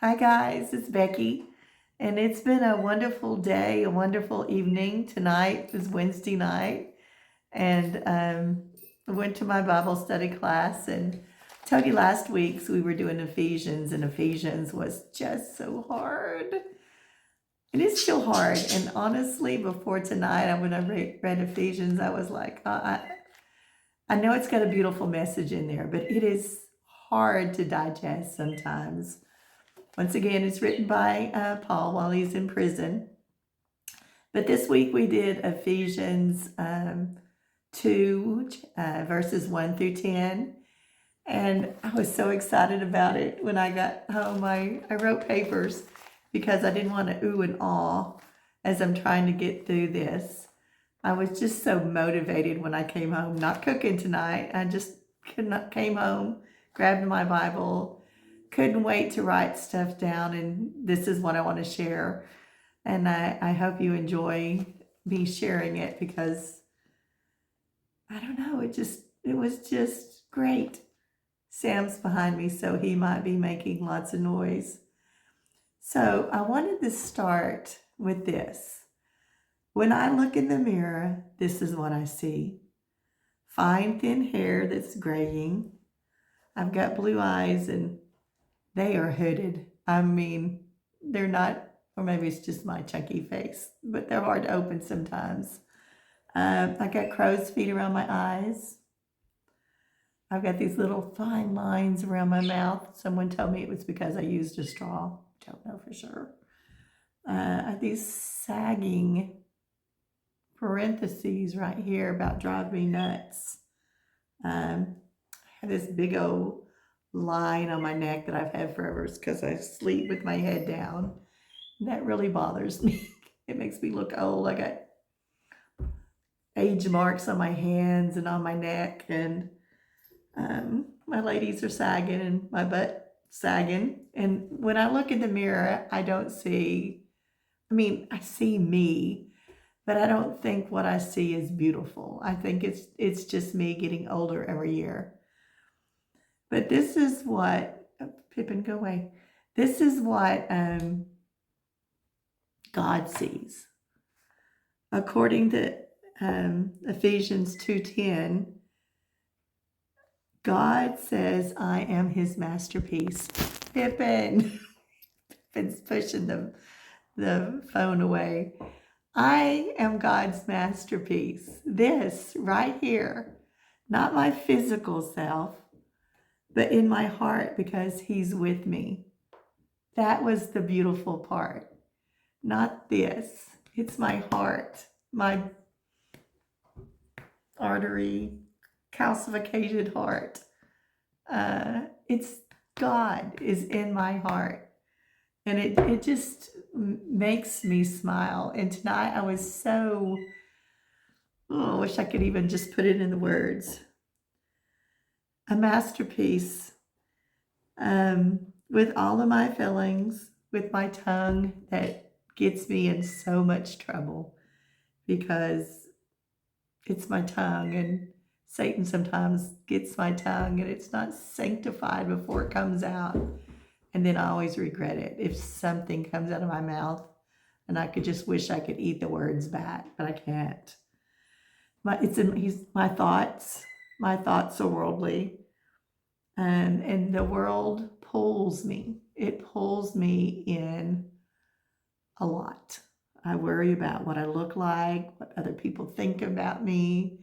Hi guys, it's Becky, and it's been a wonderful day, a wonderful evening. Tonight is Wednesday night, and I went to my Bible study class. And I told you last week we were doing Ephesians, and Ephesians was just so hard. It is still hard, and honestly, before tonight, when I read Ephesians, I was like, I know it's got a beautiful message in there, but it is hard to digest sometimes. Once again, it's written by Paul while he's in prison. But this week we did Ephesians 2, verses 1 through 10. And I was so excited about it. When I got home, I wrote papers because I didn't want to ooh and ah as I'm trying to get through this. I was just so motivated when I came home, not cooking tonight. I just came home, grabbed my Bible, couldn't wait to write stuff down, and this is what I want to share. And I hope you enjoy me sharing it because I don't know, it was just great. Sam's behind me, so he might be making lots of noise. So I wanted to start with this. When I look in the mirror, this is what I see. Fine, thin hair that's graying. I've got blue eyes and they are hooded. I mean, they're not, or maybe it's just my chunky face, but they're hard to open sometimes. I got crow's feet around my eyes. I've got these little fine lines around my mouth. Someone told me it was because I used a straw. Don't know for sure. I have these sagging parentheses right here about drive me nuts. I have this big old line on my neck that I've had forever because I sleep with my head down. And that really bothers me. It makes me look old. I got age marks on my hands and on my neck, and my ladies are sagging and my butt sagging. And when I look in the mirror, I don't see, I mean, I see me, but I don't think what I see is beautiful. I think it's just me getting older every year. But this is what, Pippin, go away. This is what God sees. According to Ephesians 2:10, God says, I am his masterpiece. Pippin. Pippin's pushing the phone away. I am God's masterpiece. This right here, not my physical self, but in my heart because he's with me. That was the beautiful part. Not this. It's my heart, my artery calcified heart. It's God is in my heart. And it just makes me smile. And tonight I was so, I wish I could even just put it in the words. A masterpiece, with all of my feelings, with my tongue that gets me in so much trouble because it's my tongue, and Satan sometimes gets my tongue and it's not sanctified before it comes out. And then I always regret it if something comes out of my mouth and I could just wish I could eat the words back, but I can't. My thoughts. My thoughts are worldly, and the world pulls me. It pulls me in a lot. I worry about what I look like, what other people think about me.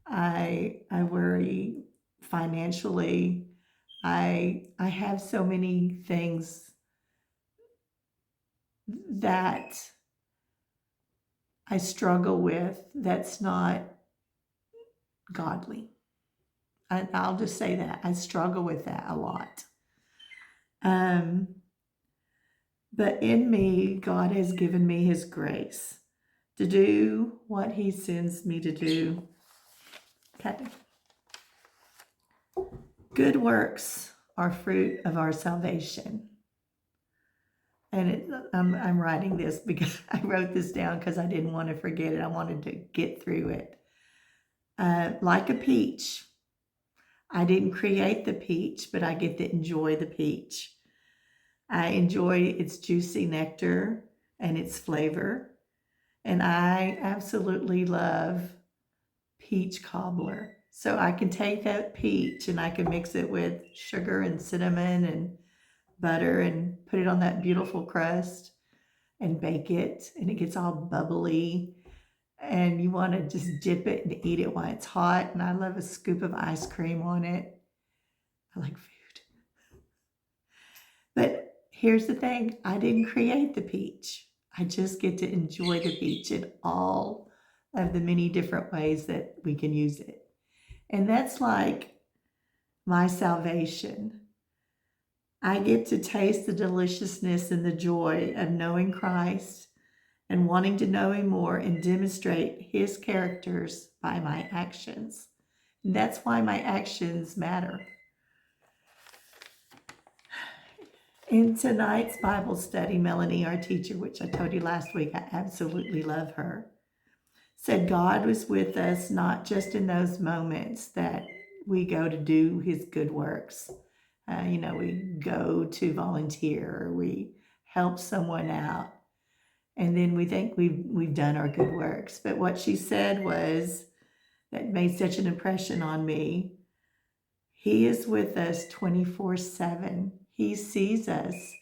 I worry financially. I have so many things that I struggle with that's not godly. I'll just say that. I struggle with that a lot. Um, but in me, God has given me his grace to do what he sends me to do. Okay. Good works are fruit of our salvation. And I'm writing this because I wrote this down because I didn't want to forget it. I wanted to get through it. Like a peach. I didn't create the peach, but I get to enjoy the peach. I enjoy its juicy nectar and its flavor. And I absolutely love peach cobbler. So I can take that peach and I can mix it with sugar and cinnamon and butter and put it on that beautiful crust and bake it, and it gets all bubbly. And you want to just dip it and eat it while it's hot. And I love a scoop of ice cream on it. I like food. But here's the thing, I didn't create the peach. I just get to enjoy the peach in all of the many different ways that we can use it. And that's like my salvation. I get to taste the deliciousness and the joy of knowing Christ and wanting to know him more and demonstrate his characters by my actions. And that's why my actions matter. In tonight's Bible study, Melanie, our teacher, which I told you last week, I absolutely love her, said God was with us not just in those moments that we go to do his good works. We go to volunteer, we help someone out, and then we think we've done our good works. But what she said was, that made such an impression on me, he is with us 24/7. He sees us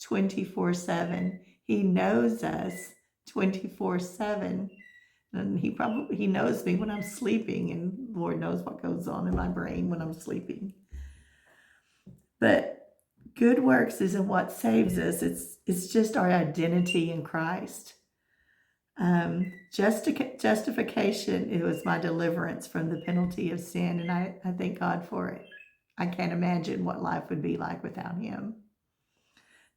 24/7. He knows us 24/7. And he knows me when I'm sleeping, and Lord knows what goes on in my brain when I'm sleeping. But good works isn't what saves us. It's just our identity in Christ. Justification, it was my deliverance from the penalty of sin, and I thank God for it. I can't imagine what life would be like without him.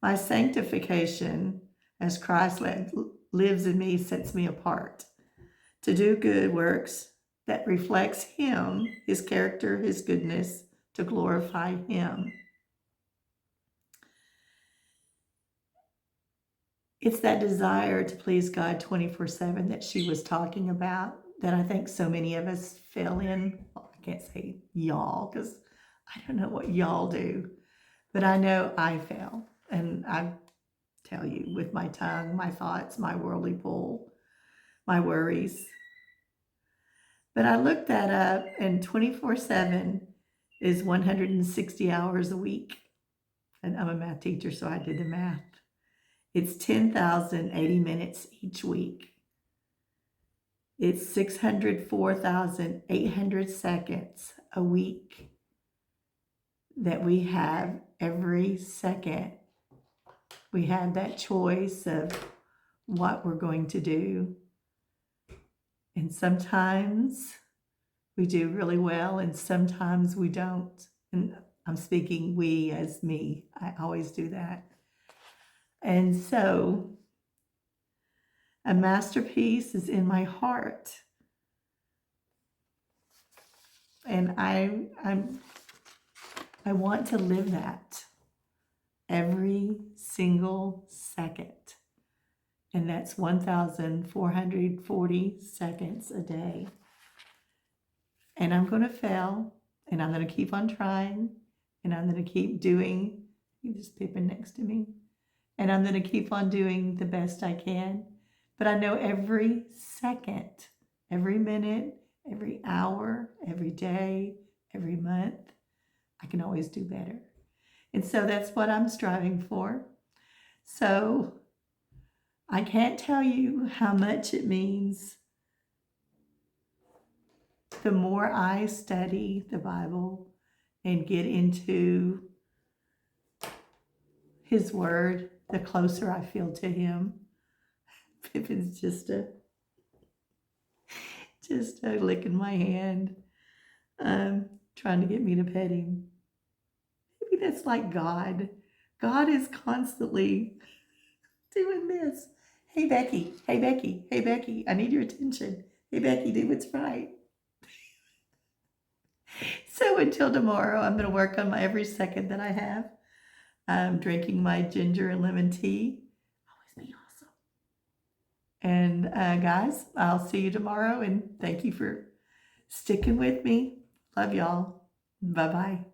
My sanctification, as Christ lives in me, sets me apart to do good works that reflects him, his character, his goodness, to glorify him. It's that desire to please God 24/7 that she was talking about that I think so many of us fail in. Well, I can't say y'all because I don't know what y'all do, but I know I fail. And I tell you, with my tongue, my thoughts, my worldly pull, my worries. But I looked that up, and 24/7 is 160 hours a week. And I'm a math teacher, so I did the math. It's 10,080 minutes each week. It's 604,800 seconds a week that we have every second. We have that choice of what we're going to do. And sometimes we do really well, and sometimes we don't. And I'm speaking we as me. I always do that. And so a masterpiece is in my heart. And I want to live that every single second. And that's 1,440 seconds a day. And I'm going to fail, and I'm going to keep on trying, and I'm going to keep doing, you just Pippin next to me, and I'm going to keep on doing the best I can. But I know every second, every minute, every hour, every day, every month, I can always do better. And so that's what I'm striving for. So I can't tell you how much it means. The more I study the Bible and get into his word, the closer I feel to him. Pippin's just a licking my hand, trying to get me to pet him. Maybe that's like God. God is constantly doing this. Hey, Becky. Hey, Becky. Hey, Becky. I need your attention. Hey, Becky, do what's right. So until tomorrow, I'm going to work on my every second that I have. I'm drinking my ginger and lemon tea. Always be awesome. And guys, I'll see you tomorrow. And thank you for sticking with me. Love y'all. Bye-bye.